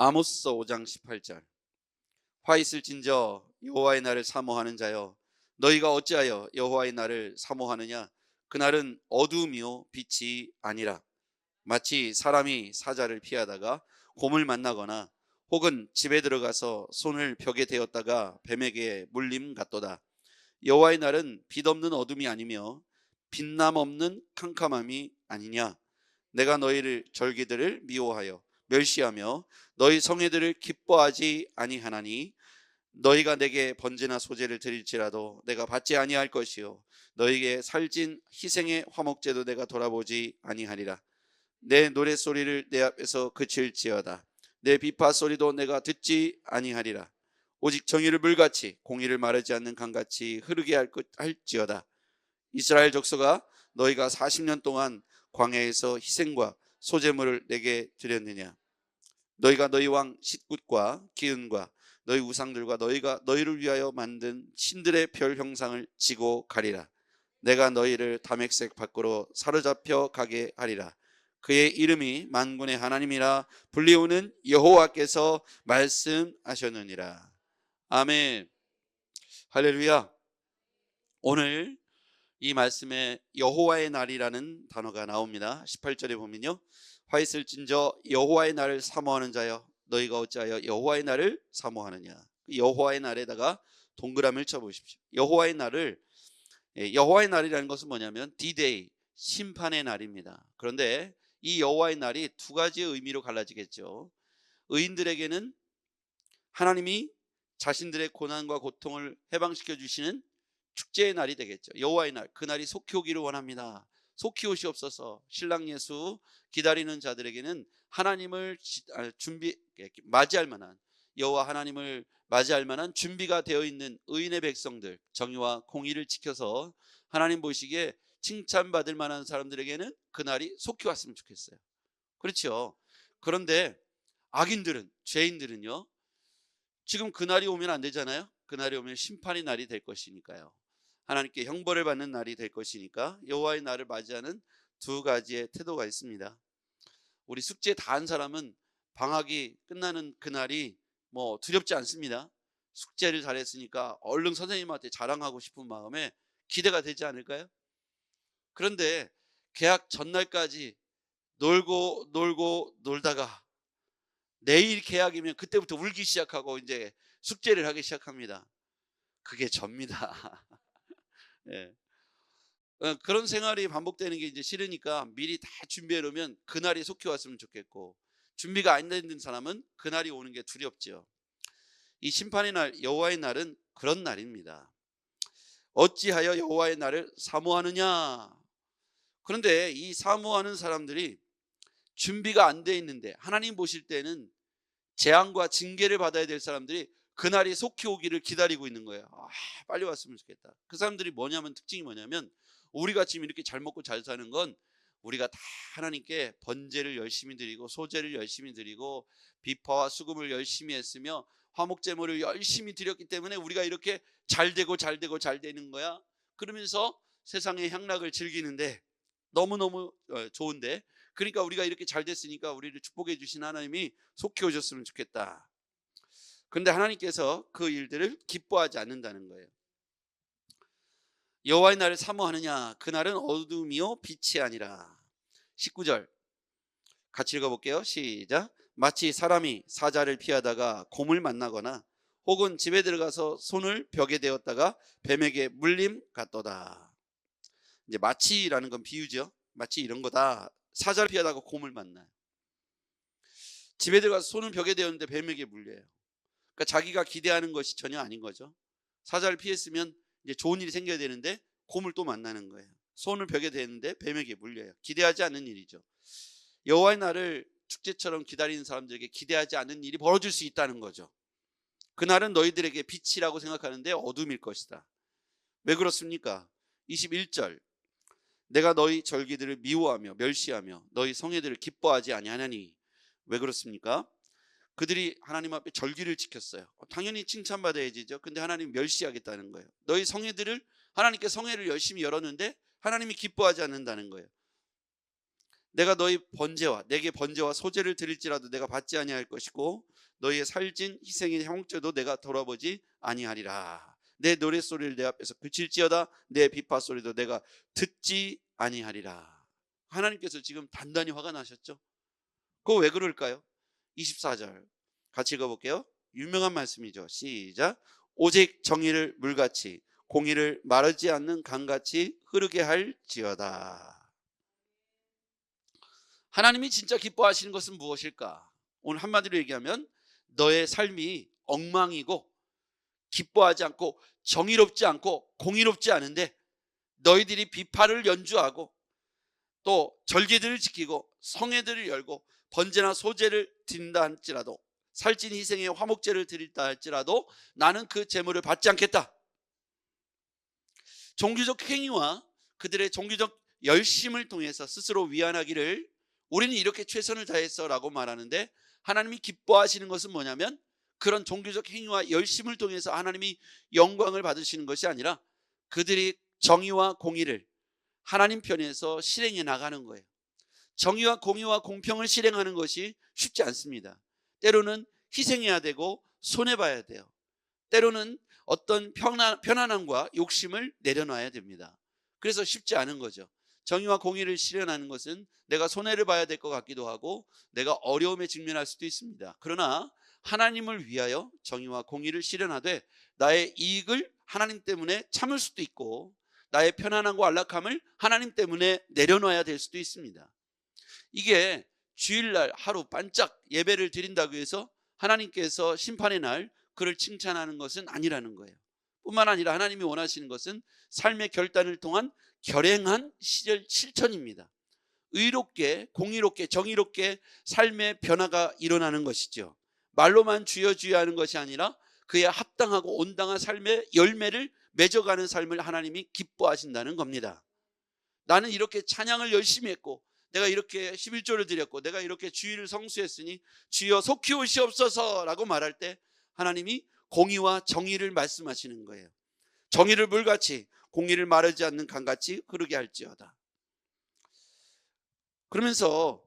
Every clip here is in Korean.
아모스서 5장 18절. 화 있을진저 여호와의 날을 사모하는 자여, 너희가 어찌하여 여호와의 날을 사모하느냐? 그날은 어두움이요 빛이 아니라 마치 사람이 사자를 피하다가 곰을 만나거나 혹은 집에 들어가서 손을 벽에 대었다가 뱀에게 물림 같도다. 여호와의 날은 빛 없는 어둠이 아니며 빛남 없는 캄캄함이 아니냐? 내가 너희를 절기들을 미워하여 멸시하며 너희 성회들을 기뻐하지 아니하나니, 너희가 내게 번제나 소제를 드릴지라도 내가 받지 아니할 것이요 너희에게 살진 희생의 화목제도 내가 돌아보지 아니하리라. 내 노랫소리를 내 앞에서 그칠지어다. 내 비파 소리도 내가 듣지 아니하리라. 오직 정의를 물같이 공의를 마르지 않는 강같이 흐르게 할지어다. 이스라엘 족속아, 너희가 40년 동안 광야에서 희생과 소제물을 내게 드렸느냐? 너희가 너희 왕 싯굿과 기은과 너희 우상들과 너희가 너희를 위하여 만든 신들의 별 형상을 지고 가리라. 내가 너희를 다메섹 밖으로 사로잡혀 가게 하리라. 그의 이름이 만군의 하나님이라 불리우는 여호와께서 말씀하셨느니라. 아멘. 할렐루야. 오늘 이 말씀에 여호와의 날이라는 단어가 나옵니다. 18절에 보면요, 화 있을진저 여호와의 날을 사모하는 자여, 너희가 어찌하여 여호와의 날을 사모하느냐? 여호와의 날에다가 동그라미를 쳐보십시오. 여호와의 날을, 여호와의 날이라는 것은 뭐냐면 D-Day, 심판의 날입니다. 그런데 이 여호와의 날이 두 가지의 의미로 갈라지겠죠. 의인들에게는 하나님이 자신들의 고난과 고통을 해방시켜 주시는 축제의 날이 되겠죠. 여호와의 날, 그 날이 속히 오기를 원합니다. 속히 오시옵소서. 신랑 예수 기다리는 자들에게는 하나님을 맞이할 만한, 여호와 하나님을 맞이할 만한 준비가 되어 있는 의인의 백성들, 정의와 공의를 지켜서 하나님 보시기에 칭찬받을 만한 사람들에게는 그 날이 속히 왔으면 좋겠어요. 그렇죠. 그런데 악인들은, 죄인들은요, 지금 그 날이 오면 안 되잖아요. 그 날이 오면 심판의 날이 될 것이니까요. 하나님께 형벌을 받는 날이 될 것이니까 여호와의 날을 맞이하는 두 가지의 태도가 있습니다. 우리 숙제 다 한 사람은 방학이 끝나는 그날이 뭐 두렵지 않습니다. 숙제를 잘했으니까 얼른 선생님한테 자랑하고 싶은 마음에 기대가 되지 않을까요? 그런데 개학 전날까지 놀고 놀다가 내일 개학이면 그때부터 울기 시작하고 이제 숙제를 하기 시작합니다. 그게 접니다. 예. 그런 생활이 반복되는 게 이제 싫으니까 미리 다 준비해 놓으면 그날이 속히 왔으면 좋겠고, 준비가 안 된 사람은 그날이 오는 게 두렵죠. 이 심판의 날, 여호와의 날은 그런 날입니다. 어찌하여 여호와의 날을 사모하느냐? 그런데 이 사모하는 사람들이 준비가 안 돼 있는데, 하나님 보실 때는 재앙과 징계를 받아야 될 사람들이 그날이 속히 오기를 기다리고 있는 거예요. 빨리 왔으면 좋겠다. 그 사람들이 특징이 뭐냐면, 우리가 지금 이렇게 잘 먹고 잘 사는 건 우리가 다 하나님께 번제를 열심히 드리고 소제를 열심히 드리고 비파와 수금을 열심히 했으며 화목제물을 열심히 드렸기 때문에 우리가 이렇게 잘 되는 거야. 그러면서 세상의 향락을 즐기는데 너무너무 좋은데, 그러니까 우리가 이렇게 잘 됐으니까 우리를 축복해 주신 하나님이 속히 오셨으면 좋겠다. 그런데 하나님께서 그 일들을 기뻐하지 않는다는 거예요. 여호와의 날을 사모하느냐? 그날은 어둠이요 빛이 아니라. 19절 같이 읽어볼게요. 시작. 마치 사람이 사자를 피하다가 곰을 만나거나 혹은 집에 들어가서 손을 벽에 대었다가 뱀에게 물림 같도다. 이제 마치라는 건 비유죠. 마치 이런 거다. 사자를 피하다가 곰을 만나요. 집에 들어가서 손을 벽에 대었는데 뱀에게 물려요. 그러니까 자기가 기대하는 것이 전혀 아닌 거죠. 사자를 피했으면 이제 좋은 일이 생겨야 되는데 곰을 또 만나는 거예요. 손을 벽에 대는데 뱀에게 물려요. 기대하지 않는 일이죠. 여호와의 날을 축제처럼 기다리는 사람들에게 기대하지 않는 일이 벌어질 수 있다는 거죠. 그날은 너희들에게 빛이라고 생각하는데 어둠일 것이다. 왜 그렇습니까? 21절 내가 너희 절기들을 미워하며 멸시하며 너희 성회들을 기뻐하지 아니하나니. 왜 그렇습니까? 그들이 하나님 앞에 절기를 지켰어요. 당연히 칭찬받아야지죠. 근데 하나님 멸시하겠다는 거예요. 너희 성회들을, 하나님께 성회를 열심히 열었는데 하나님이 기뻐하지 않는다는 거예요. 내가 너희 번제와 내게 번제와 소제를 드릴지라도 내가 받지 아니할 것이고 너희의 살진 희생의 형제도 내가 돌아보지 아니하리라. 내 노랫소리를 내 앞에서 그칠지어다 내 비파 소리도 내가 듣지 아니하리라. 하나님께서 지금 단단히 화가 나셨죠? 그거 왜 그럴까요? 24절 같이 읽어볼게요. 유명한 말씀이죠. 시작. 오직 정의를 물같이 공의를 마르지 않는 강같이 흐르게 할지어다. 하나님이 진짜 기뻐하시는 것은 무엇일까? 오늘 한마디로 얘기하면 너의 삶이 엉망이고 기뻐하지 않고 정의롭지 않고 공의롭지 않은데 너희들이 비파를 연주하고 또 절기들을 지키고 성회들을 열고 번제나 소제를 드린다 할지라도 살찐 희생의 화목제를 드린다 할지라도 나는 그 제물을 받지 않겠다. 종교적 행위와 그들의 종교적 열심을 통해서 스스로 위안하기를 우리는 이렇게 최선을 다했어 라고 말하는데, 하나님이 기뻐하시는 것은 뭐냐면 그런 종교적 행위와 열심을 통해서 하나님이 영광을 받으시는 것이 아니라 그들이 정의와 공의를 하나님 편에서 실행해 나가는 거예요. 정의와 공의와 공평을 실행하는 것이 쉽지 않습니다. 때로는 희생해야 되고 손해봐야 돼요. 때로는 어떤 편안함과 욕심을 내려놔야 됩니다. 그래서 쉽지 않은 거죠. 정의와 공의를 실현하는 것은 내가 손해를 봐야 될 것 같기도 하고 내가 어려움에 직면할 수도 있습니다. 그러나 하나님을 위하여 정의와 공의를 실현하되 나의 이익을 하나님 때문에 참을 수도 있고 나의 편안함과 안락함을 하나님 때문에 내려놔야 될 수도 있습니다. 이게 주일날 하루 반짝 예배를 드린다고 해서 하나님께서 심판의 날 그를 칭찬하는 것은 아니라는 거예요. 뿐만 아니라 하나님이 원하시는 것은 삶의 결단을 통한 결행한 실천입니다. 의롭게 공의롭게 정의롭게 삶의 변화가 일어나는 것이죠. 말로만 주여 주여 하는 것이 아니라 그에 합당하고 온당한 삶의 열매를 맺어가는 삶을 하나님이 기뻐하신다는 겁니다. 나는 이렇게 찬양을 열심히 했고 내가 이렇게 11조를 드렸고 내가 이렇게 주일을 성수했으니 주여 속히 오시옵소서 라고 말할 때 하나님이 공의와 정의를 말씀하시는 거예요. 정의를 물같이 공의를 마르지 않는 강같이 흐르게 할지어다. 그러면서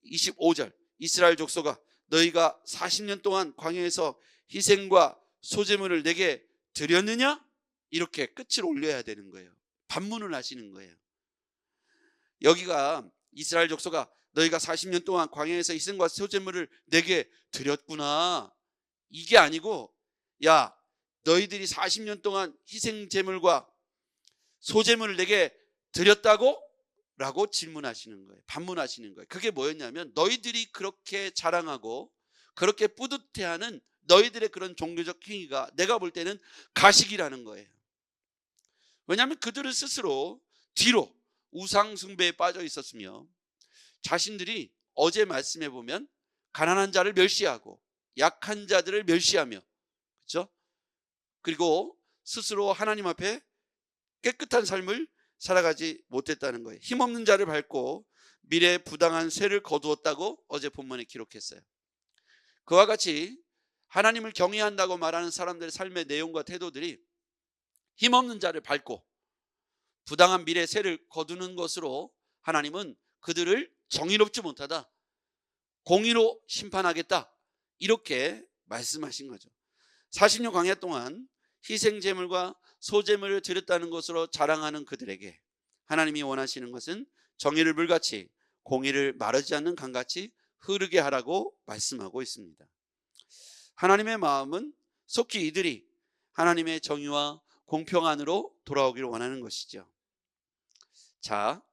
25절 이스라엘 족속아 너희가 40년 동안 광야에서 희생과 소제물을 내게 드렸느냐? 이렇게 끝을 올려야 되는 거예요. 반문을 하시는 거예요. 여기가 이스라엘 족속아 너희가 40년 동안 광야에서 희생과 소제물을 내게 드렸구나, 이게 아니고 야 너희들이 40년 동안 희생제물과 소제물을 내게 드렸다고? 라고 질문하시는 거예요. 반문하시는 거예요. 그게 뭐였냐면 너희들이 그렇게 자랑하고 그렇게 뿌듯해하는 너희들의 그런 종교적 행위가 내가 볼 때는 가식이라는 거예요. 왜냐하면 그들은 스스로 뒤로 우상 숭배에 빠져 있었으며 자신들이 어제 말씀해 보면 가난한 자를 멸시하고 약한 자들을 멸시하며, 그렇죠? 그리고 스스로 하나님 앞에 깨끗한 삶을 살아가지 못했다는 거예요. 힘없는 자를 밟고 미래에 부당한 쇠를 거두었다고 어제 본문에 기록했어요. 그와 같이 하나님을 경외한다고 말하는 사람들의 삶의 내용과 태도들이 힘없는 자를 밟고 부당한 미래의 쇠를 거두는 것으로 하나님은 그들을 정의롭지 못하다, 공의로 심판하겠다, 이렇게 말씀하신 거죠. 40년 광야 동안 희생제물과 소제물을 드렸다는 것으로 자랑하는 그들에게 하나님이 원하시는 것은 정의를 물같이 공의를 마르지 않는 강같이 흐르게 하라고 말씀하고 있습니다. 하나님의 마음은 속히 이들이 하나님의 정의와 공평 안으로 돌아오기를 원하는 것이죠. 자,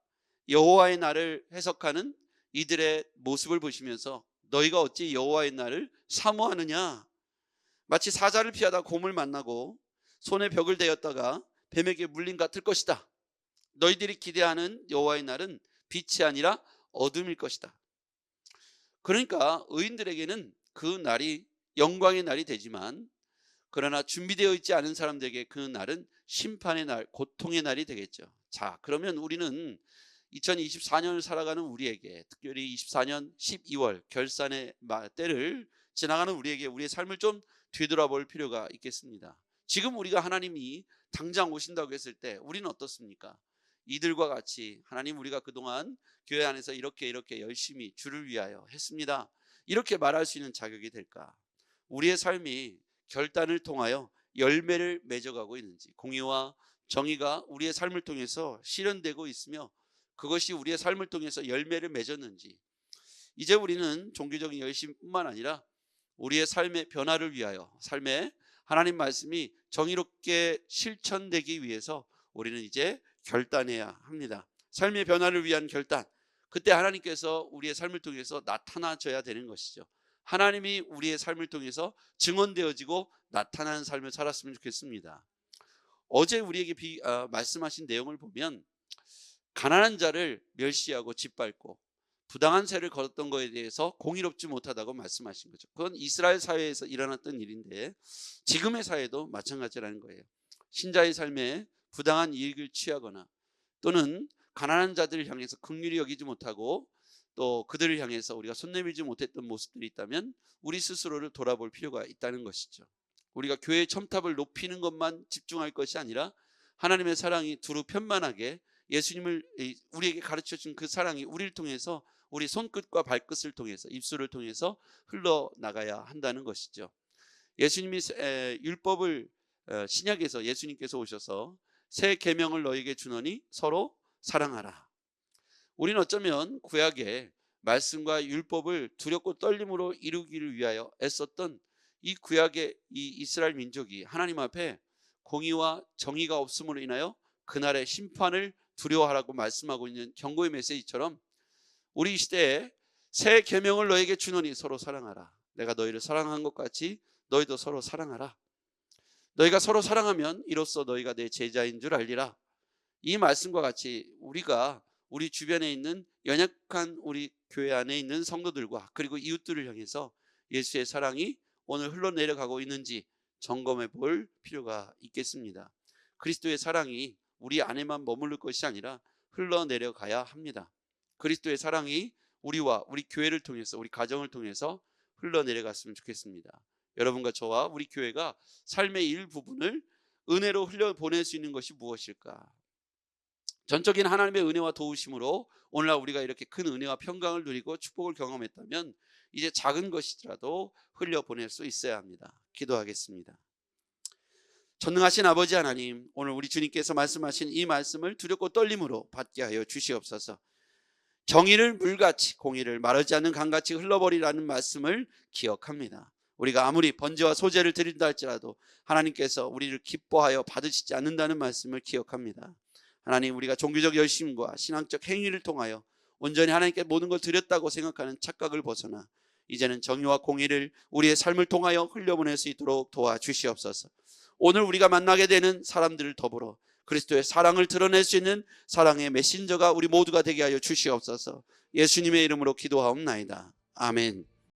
여호와의 날을 해석하는 이들의 모습을 보시면서 너희가 어찌 여호와의 날을 사모하느냐? 마치 사자를 피하다 곰을 만나고 손에 벽을 대었다가 뱀에게 물림 같을 것이다. 너희들이 기대하는 여호와의 날은 빛이 아니라 어둠일 것이다. 그러니까 의인들에게는 그 날이 영광의 날이 되지만 그러나 준비되어 있지 않은 사람들에게 그 날은 심판의 날, 고통의 날이 되겠죠. 자, 그러면 우리는 2024년을 살아가는 우리에게, 특별히 24년 12월 결산의 때를 지나가는 우리에게 우리의 삶을 좀 되돌아볼 필요가 있겠습니다. 지금 우리가 하나님이 당장 오신다고 했을 때 우리는 어떻습니까? 이들과 같이 하나님 우리가 그동안 교회 안에서 이렇게 열심히 주를 위하여 했습니다, 이렇게 말할 수 있는 자격이 될까? 우리의 삶이 결단을 통하여 열매를 맺어가고 있는지, 공의와 정의가 우리의 삶을 통해서 실현되고 있으며 그것이 우리의 삶을 통해서 열매를 맺었는지, 이제 우리는 종교적인 열심뿐만 아니라 우리의 삶의 변화를 위하여, 삶의 하나님 말씀이 정의롭게 실천되기 위해서 우리는 이제 결단해야 합니다. 삶의 변화를 위한 결단, 그때 하나님께서 우리의 삶을 통해서 나타나줘야 되는 것이죠. 하나님이 우리의 삶을 통해서 증언되어지고 나타나는 삶을 살았으면 좋겠습니다. 어제 우리에게 말씀하신 내용을 보면 가난한 자를 멸시하고 짓밟고 부당한 세를 걸었던 것에 대해서 공의롭지 못하다고 말씀하신 거죠. 그건 이스라엘 사회에서 일어났던 일인데 지금의 사회도 마찬가지라는 거예요. 신자의 삶에 부당한 이익을 취하거나 또는 가난한 자들을 향해서 긍휼히 여기지 못하고 또 그들을 향해서 우리가 손 내밀지 못했던 모습들이 있다면 우리 스스로를 돌아볼 필요가 있다는 것이죠. 우리가 교회의 첨탑을 높이는 것만 집중할 것이 아니라 하나님의 사랑이 두루 편만하게 예수님을 우리에게 가르쳐준 그 사랑이 우리를 통해서, 우리 손끝과 발끝을 통해서, 입술을 통해서 흘러나가야 한다는 것이죠. 예수님이 율법을 신약에서 예수님께서 오셔서 새 계명을 너희에게 주노니 서로 사랑하라. 우리는 어쩌면 구약의 말씀과 율법을 두렵고 떨림으로 이루기를 위하여 애썼던 이 구약의 이 이스라엘 민족이 하나님 앞에 공의와 정의가 없음으로 인하여 그날의 심판을 두려워하라고 말씀하고 있는 경고의 메시지처럼 우리 시대에 새 계명을 너에게 주노니 서로 사랑하라. 내가 너희를 사랑한 것 같이 너희도 서로 사랑하라. 너희가 서로 사랑하면 이로써 너희가 내 제자인 줄 알리라. 이 말씀과 같이 우리가 우리 주변에 있는 연약한 우리 교회 안에 있는 성도들과 그리고 이웃들을 향해서 예수의 사랑이 오늘 흘러내려가고 있는지 점검해 볼 필요가 있겠습니다. 그리스도의 사랑이 우리 안에만 머무를 것이 아니라 흘러내려가야 합니다. 그리스도의 사랑이 우리와 우리 교회를 통해서, 우리 가정을 통해서 흘러내려갔으면 좋겠습니다. 여러분과 저와 우리 교회가 삶의 일부분을 은혜로 흘려보낼 수 있는 것이 무엇일까? 전적인 하나님의 은혜와 도우심으로 오늘날 우리가 이렇게 큰 은혜와 평강을 누리고 축복을 경험했다면 이제 작은 것이라도 흘려보낼 수 있어야 합니다. 기도하겠습니다. 전능하신 아버지 하나님, 오늘 우리 주님께서 말씀하신 이 말씀을 두렵고 떨림으로 받게 하여 주시옵소서. 정의를 물같이, 공의를 마르지 않는 강같이 흘러버리라는 말씀을 기억합니다. 우리가 아무리 번제와 소제를 드린다 할지라도 하나님께서 우리를 기뻐하여 받으시지 않는다는 말씀을 기억합니다. 하나님, 우리가 종교적 열심과 신앙적 행위를 통하여 온전히 하나님께 모든 걸 드렸다고 생각하는 착각을 벗어나 이제는 정의와 공의를 우리의 삶을 통하여 흘려보낼 수 있도록 도와주시옵소서. 오늘 우리가 만나게 되는 사람들을 더불어 그리스도의 사랑을 드러낼 수 있는 사랑의 메신저가 우리 모두가 되게 하여 주시옵소서. 예수님의 이름으로 기도하옵나이다. 아멘.